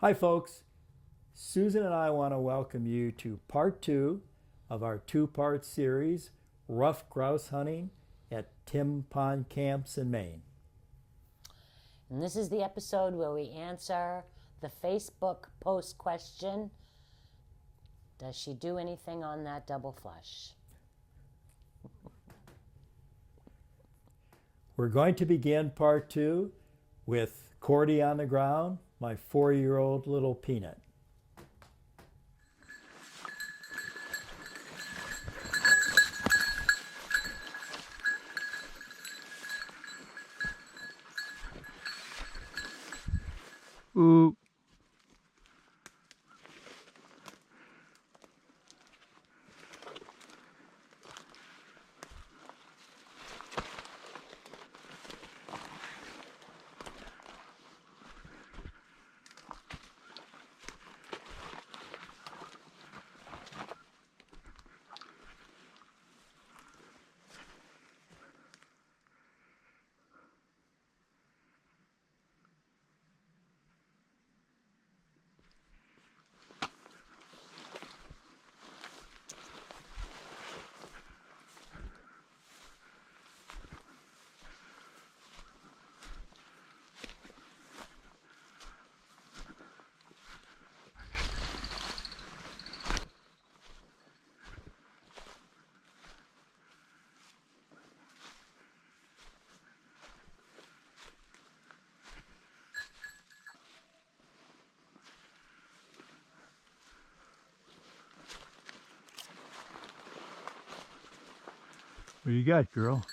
Hi, folks. Susan and I want to welcome you to part 2 of our 2-part series, Rough Grouse Hunting at Tim Pond Camps in Maine. And this is the episode where we answer the Facebook post question, does she do anything on that double flush? We're going to begin part 2 with Cordy on the ground, my 4-year-old little peanut. Ooh. What you got, girl?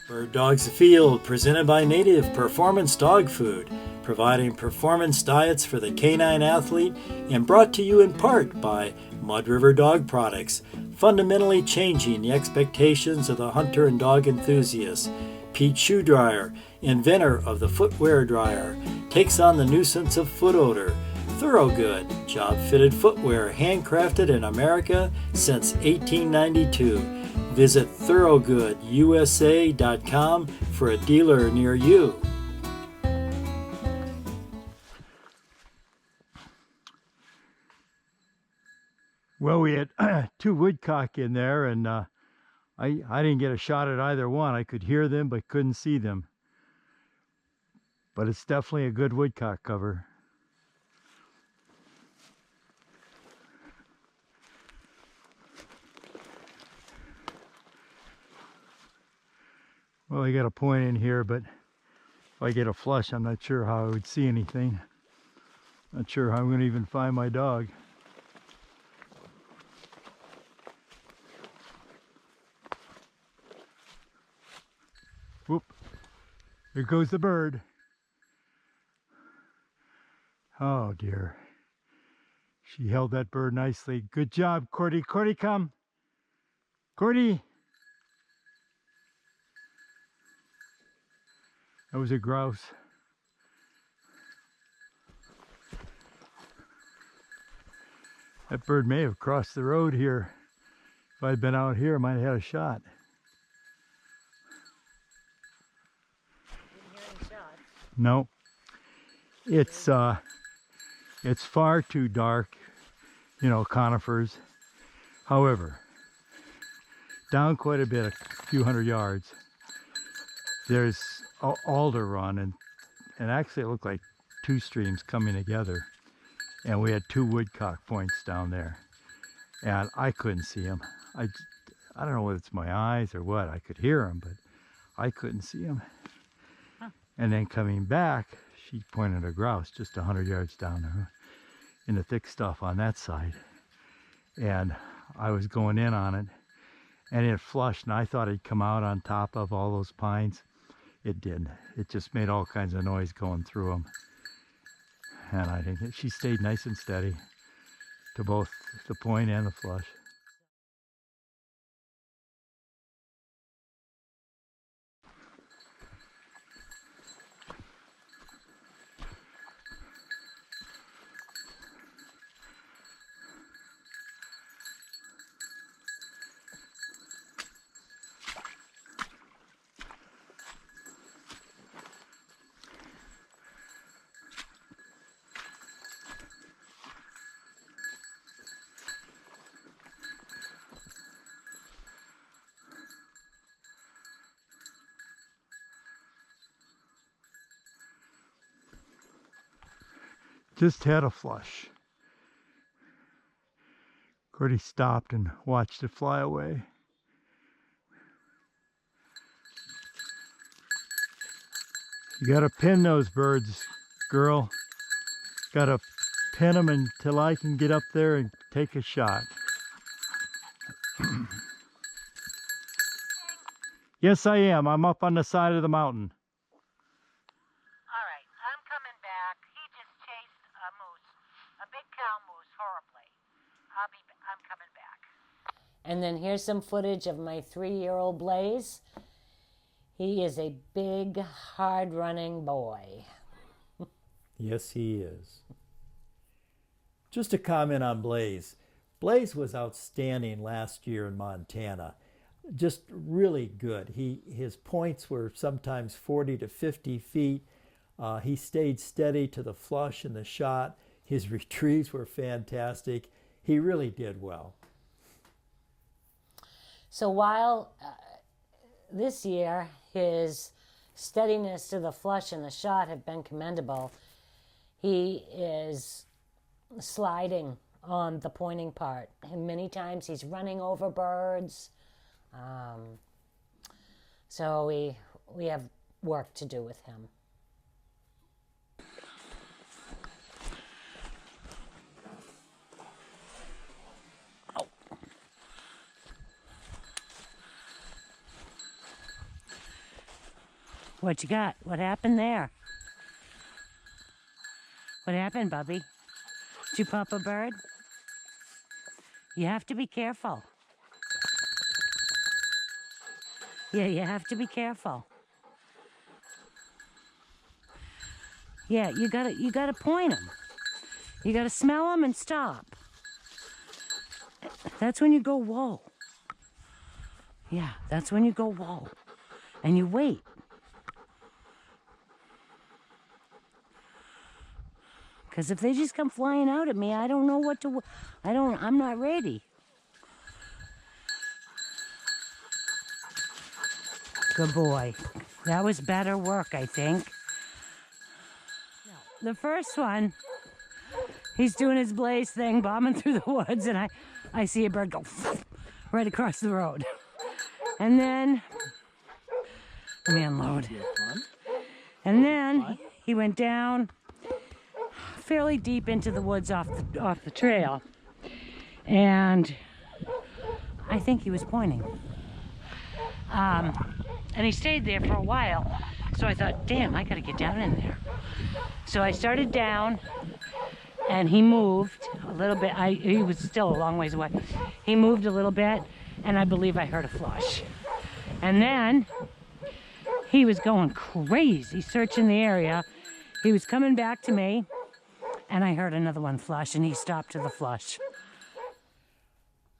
Bird Dogs Afield, presented by Native Performance Dog Food, providing performance diets for the canine athlete, and brought to you in part by Mud River Dog Products, fundamentally changing the expectations of the hunter and dog enthusiast. Pete Shoe Dryer, inventor of the footwear dryer, takes on the nuisance of foot odor. Thorogood, job-fitted footwear handcrafted in America since 1892. Visit thoroughgoodusa.com for a dealer near you. Well, we had 2 woodcock in there, and I didn't get a shot at either one. I could hear them but couldn't see them. But it's definitely a good woodcock cover. Well, I got a point in here, but if I get a flush, I'm not sure how I would see anything. Not sure how I'm going to even find my dog. Whoop. There goes the bird. Oh dear. She held that bird nicely. Good job, Cordy. Cordy, come. Cordy. That was a grouse. That bird may have crossed the road here. If I'd been out here, I might have had a shot. Didn't hear any shots. No. It's far too dark, you know, conifers. However, down quite a bit, a few hundred yards, there's alder run, and actually it looked like 2 streams coming together, and we had 2 woodcock points down there, and I couldn't see them. I don't know whether it's my eyes or what. I could hear them, but I couldn't see them. Huh. And then coming back, she pointed a grouse just 100 yards down there in the thick stuff on that side, and I was going in on it, and it flushed, and I thought it'd come out on top of all those pines. It didn't. It just made all kinds of noise going through them, and I think that she stayed nice and steady to both the point and the flush. just had a flush. Gordy stopped and watched it fly away. You gotta pin those birds, girl. Gotta pin them until I can get up there and take a shot. Yes, I am. I'm up on the side of the mountain. All right, I'm coming back. He just chased a moose, a big cow moose, horribly. I'm coming back. And then here's some footage of my 3-year-old Blaze. He is a big, hard-running boy. Yes, he is. Just a comment on Blaze. Blaze was outstanding last year in Montana. Just really good. His points were sometimes 40 to 50 feet. He stayed steady to the flush and the shot. His retrieves were fantastic. He really did well. So while this year his steadiness to the flush and the shot have been commendable, he is sliding on the pointing part. And many times he's running over birds. So we have work to do with him. Oh. What you got? What happened there? What happened, Bubby? Did you pop a bird? You have to be careful. Yeah, you have to be careful. Yeah, you gotta point them. You gotta smell them and stop. That's when you go, whoa. Yeah, that's when you go, whoa. And you wait. Because if they just come flying out at me, I don't know what to, I'm not ready. Good boy. That was better work, I think. The first one, he's doing his Blaze thing, bombing through the woods, and I see a bird go right across the road. And then, let me unload. And then he went down fairly deep into the woods off the trail, and I think he was pointing. And he stayed there for a while, so I thought, damn, I gotta get down in there. So I started down, and he moved a little bit. He was still a long ways away. He moved a little bit, and I believe I heard a flush. And then he was going crazy, searching the area. He was coming back to me, and I heard another one flush, and he stopped to the flush.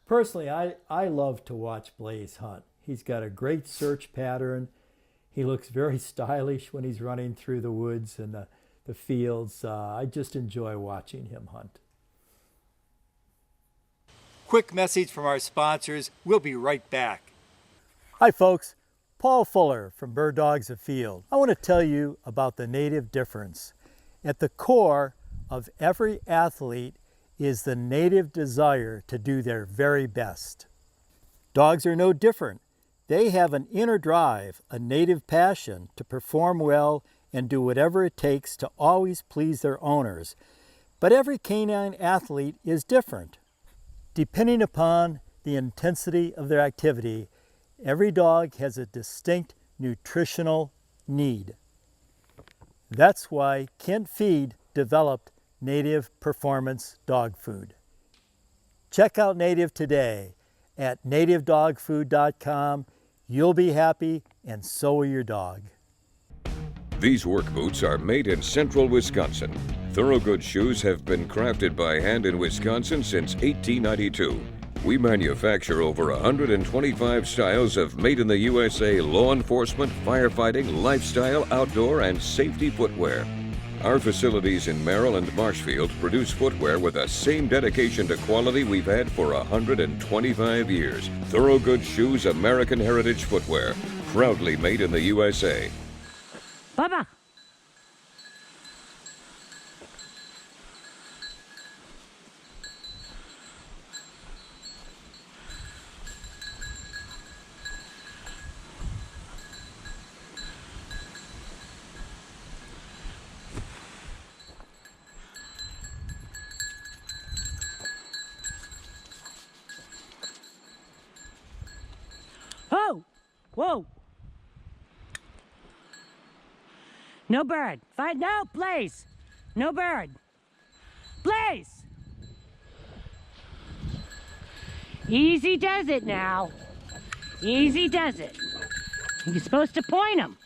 Personally, I love to watch Blaze hunt. He's got a great search pattern. He looks very stylish when he's running through the woods and the fields. I just enjoy watching him hunt. Quick message from our sponsors. We'll be right back. Hi folks, Paul Fuller from Bird Dogs Afield. I want to tell you about the native difference. At the core of every athlete is the native desire to do their very best. Dogs are no different. They have an inner drive, a native passion to perform well and do whatever it takes to always please their owners. But every canine athlete is different. Depending upon the intensity of their activity, every dog has a distinct nutritional need. That's why Kent Feed developed Native Performance Dog Food. Check out Native today at nativedogfood.com. You'll be happy, and so will your dog. These work boots are made in central Wisconsin. Thorogood shoes have been crafted by hand in Wisconsin since 1892. We manufacture over 125 styles of made in the USA law enforcement, firefighting, lifestyle, outdoor, and safety footwear. Our facilities in Merrill and Marshfield produce footwear with the same dedication to quality we've had for 125 years. Thorogood Shoes American Heritage Footwear, proudly made in the USA. Bubba! Whoa! No bird. Find no, Blaze. No bird. Blaze! Easy does it now. Easy does it. You're supposed to point him.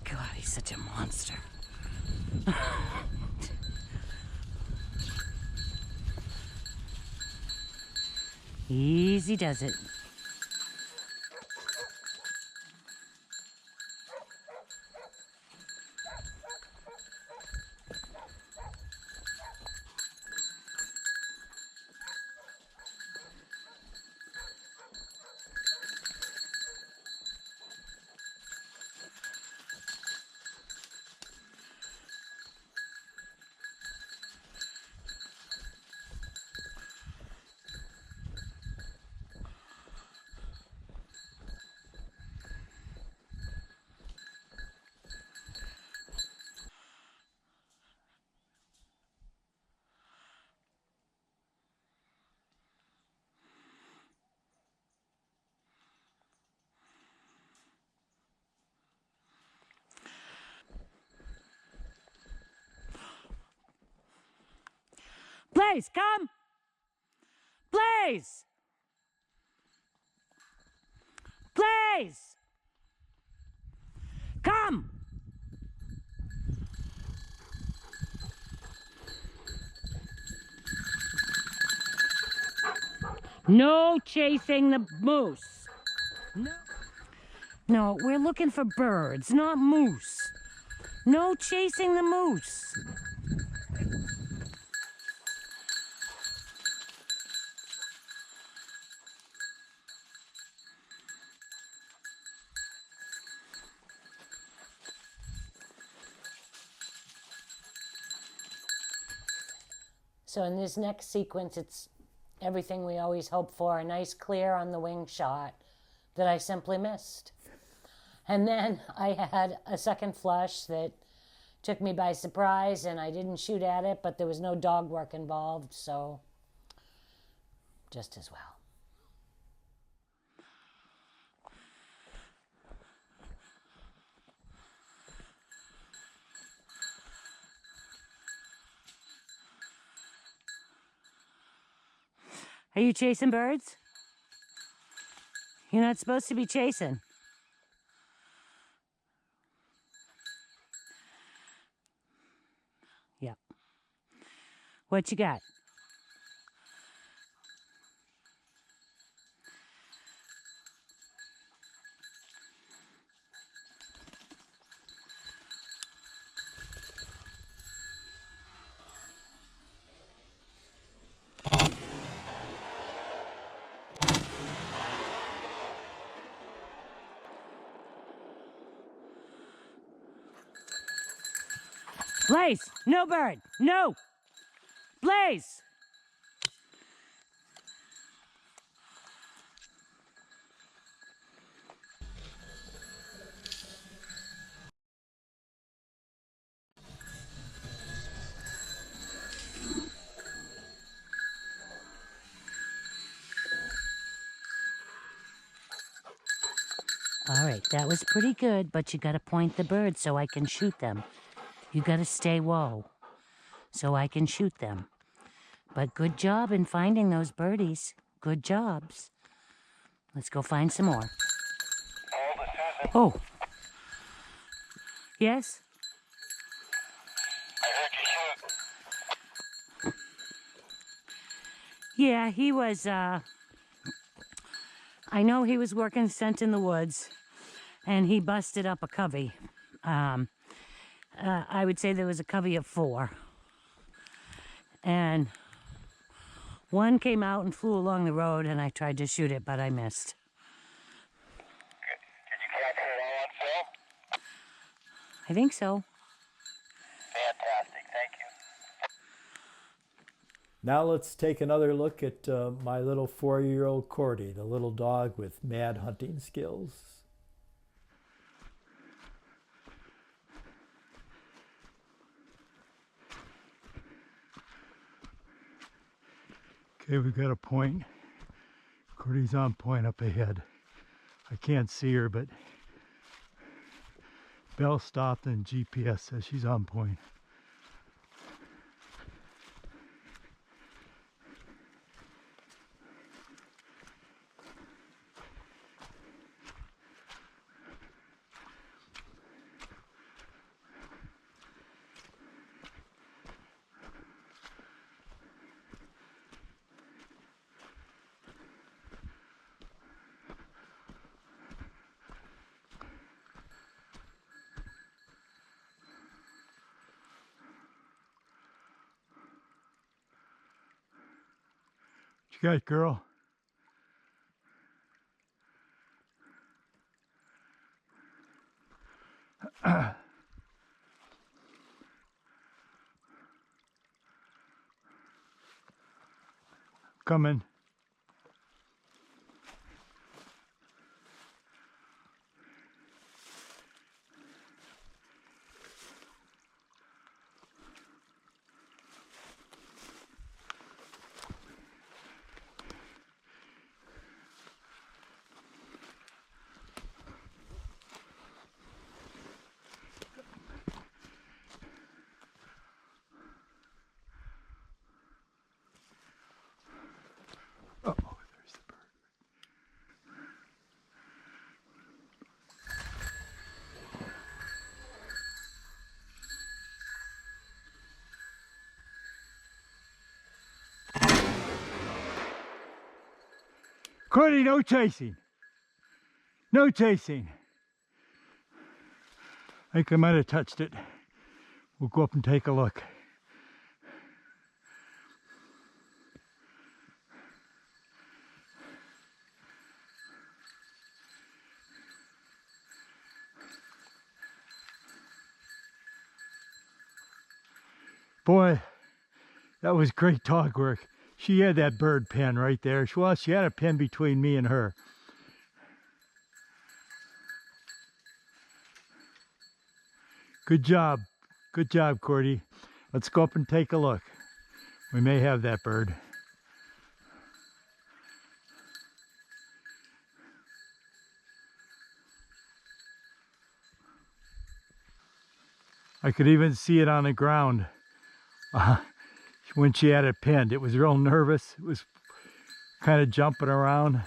God, he's such a monster. Easy does it. Blaze, come! Blaze! Blaze! Come! No chasing the moose. No, we're looking for birds, not moose. No chasing the moose. So in this next sequence, it's everything we always hope for, a nice clear on the wing shot that I simply missed. And then I had a second flush that took me by surprise, and I didn't shoot at it, but there was no dog work involved, so just as well. Are you chasing birds? You're not supposed to be chasing. Yep. What you got? Blaze! No bird! No! Blaze! All right, that was pretty good, but you gotta point the bird so I can shoot them. You gotta stay low so I can shoot them. But good job in finding those birdies. Good jobs. Let's go find some more. Oh. Yes? I heard you shoot. Yeah, he was, I know he was working scent in the woods, and he busted up a covey. I would say there was a covey of 4. And one came out and flew along the road, and I tried to shoot it, but I missed. Did you capture it all on film? I think so. Now let's take another look at my little 4-year-old Cordy, the little dog with mad hunting skills. Okay, we've got a point. Cordy's on point up ahead. I can't see her, but Bell stopped and GPS says she's on point. What you got, girl? Coming. Oh, there's the bird. Cordy, no chasing. No chasing. I think I might have touched it. We'll go up and take a look. Boy, that was great dog work. She had that bird pen right there. Well, she had a pen between me and her. Good job. Good job, Cordy. Let's go up and take a look. We may have that bird. I could even see it on the ground when she had it pinned. It was real nervous. It was kind of jumping around.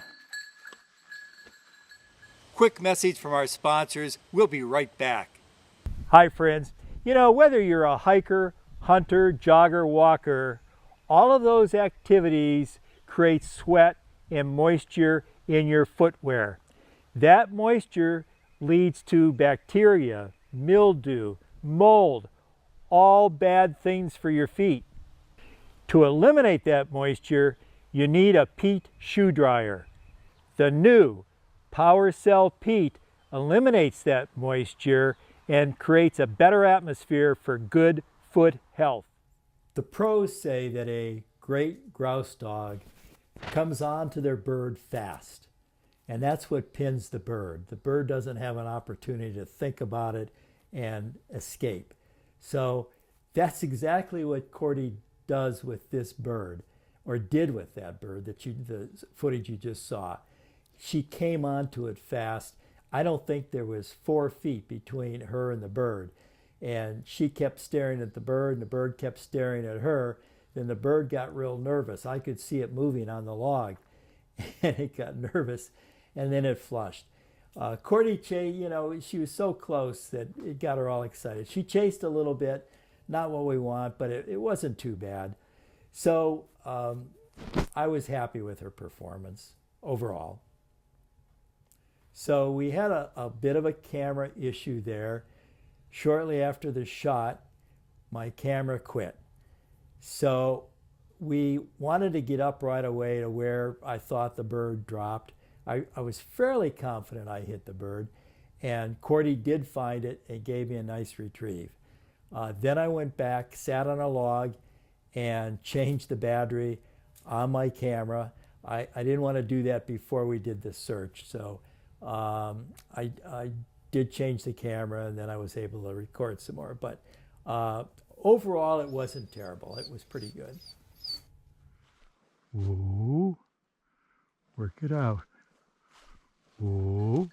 Quick message from our sponsors. We'll be right back. Hi, friends. You know, whether you're a hiker, hunter, jogger, walker, all of those activities create sweat and moisture in your footwear. That moisture leads to bacteria, mildew, mold, all bad things for your feet. To eliminate that moisture, you need a peat shoe dryer. The new PowerCell Peat eliminates that moisture and creates a better atmosphere for good foot health. The pros say that a great grouse dog comes on to their bird fast, and that's what pins the bird. The bird doesn't have an opportunity to think about it and escape. So that's exactly what Cordy does with this bird, or did with that bird the footage you just saw. She came onto it fast. I don't think there was 4 feet between her and the bird. And she kept staring at the bird, and the bird kept staring at her. Then the bird got real nervous. I could see it moving on the log, and it got nervous, and then it flushed. Cordy, you know, she was so close that it got her all excited. She chased a little bit, not what we want, but it wasn't too bad. So I was happy with her performance overall. So we had a bit of a camera issue there. Shortly after the shot, my camera quit. So we wanted to get up right away to where I thought the bird dropped. I was fairly confident I hit the bird, and Cordy did find it and gave me a nice retrieve. Then I went back, sat on a log, and change the battery on my camera. I didn't want to do that before we did the search, so I did change the camera, and then I was able to record some more. But overall, it wasn't terrible. It was pretty good. Ooh. Work it out. Ooh.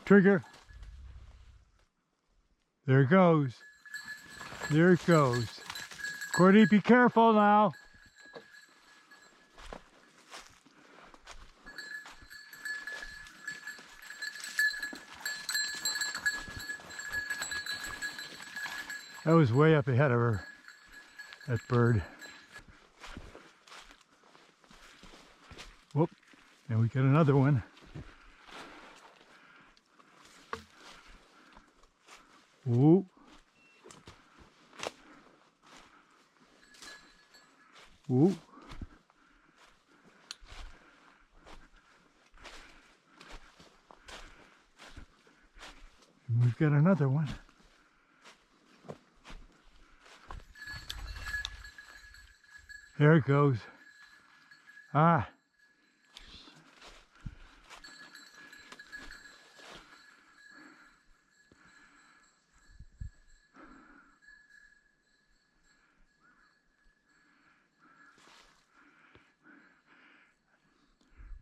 Trigger. There it goes. There it goes. Cordy, be careful now. That was way up ahead of her, that bird. Whoop, and we got another one. Ooh. Ooh. And we've got another one. There it goes. Ah.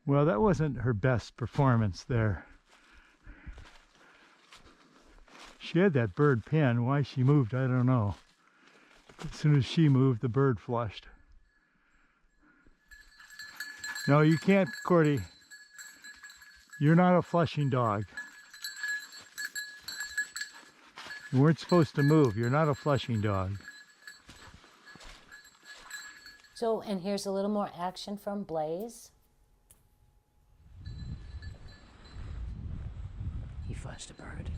Well, that wasn't her best performance there. She had that bird pinned. Why she moved, I don't know. As soon as she moved, the bird flushed. No, you can't, Cordy. You're not a flushing dog. You weren't supposed to move. You're not a flushing dog. So, and here's a little more action from Blaze. He flushed a bird.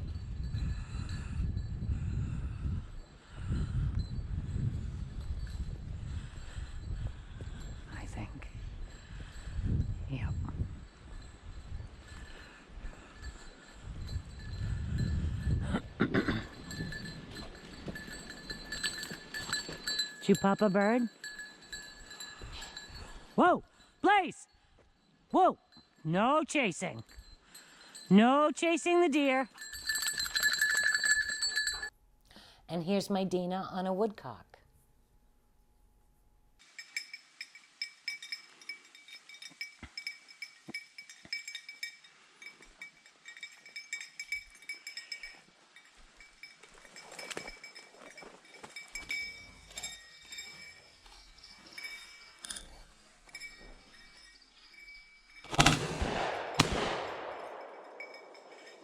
I think. Yep. Did you pop a bird? Whoa! Blaze! Whoa! No chasing. No chasing the deer. And here's my Dina on a woodcock.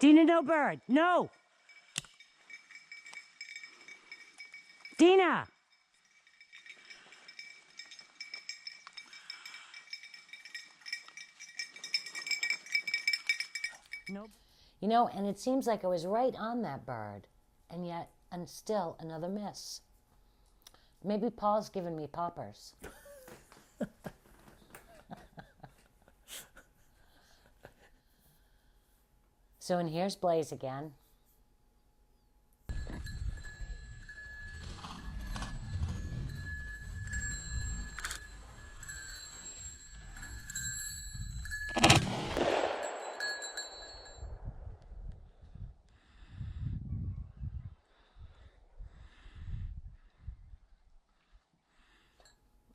Dina, no bird. No. Dina. Nope. You know, and it seems like I was right on that bird, and yet, and still another miss. Maybe Paul's giving me poppers. So, and here's Blaze again.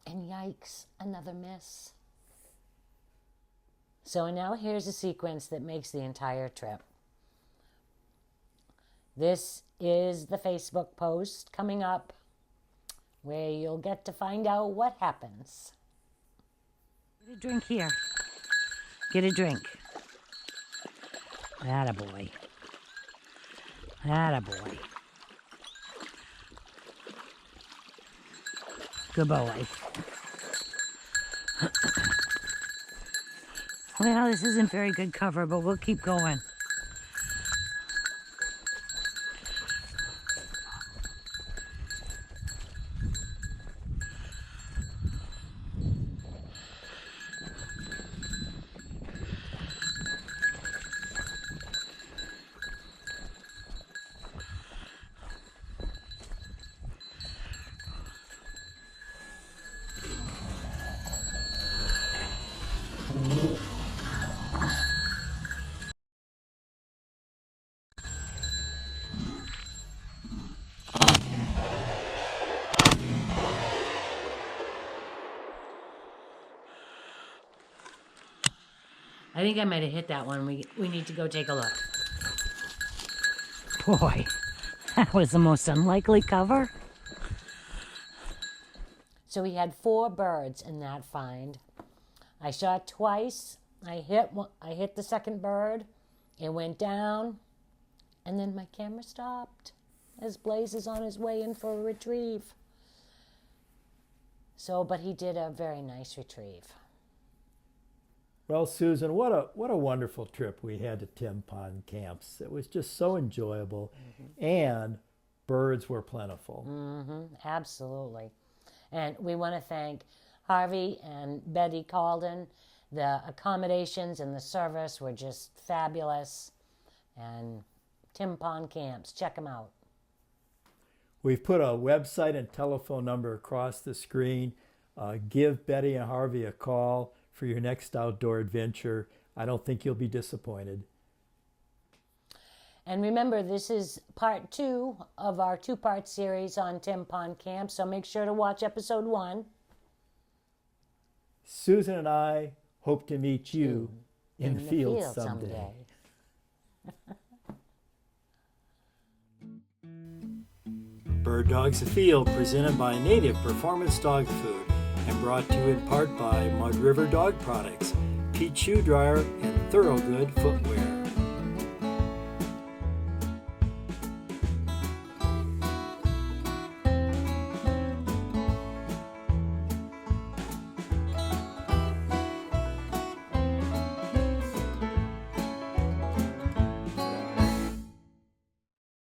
And yikes, another miss. So now here's a sequence that makes the entire trip. This is the Facebook post coming up where you'll get to find out what happens. Get a drink here. Get a drink. Attaboy. Attaboy. Good boy. Well, this isn't very good cover, but we'll keep going. I think I might have hit that one. We need to go take a look. Boy, that was the most unlikely cover. So we had 4 birds in that find. I shot twice. I hit the second bird. It went down, and then my camera stopped as Blaze is on his way in for a retrieve. So, but he did a very nice retrieve. Well, Susan, what a wonderful trip we had to Tim Pond Camps. It was just so enjoyable, and birds were plentiful. Absolutely. And we want to thank Harvey and Betty Calden. The accommodations and the service were just fabulous. And Tim Pond Camps, check them out. We've put a website and telephone number across the screen. Give Betty and Harvey a call for your next outdoor adventure. I don't think you'll be disappointed. And remember, this is part 2 of our 2-part series on Tim Pond Camp, so make sure to watch episode 1. Susan and I hope to meet you in the field someday. Bird Dogs Afield, presented by Native Performance Dog Food and brought to you in part by Mud River Dog Products, Pete Shoe Dryer, and Thoroughgood Footwear.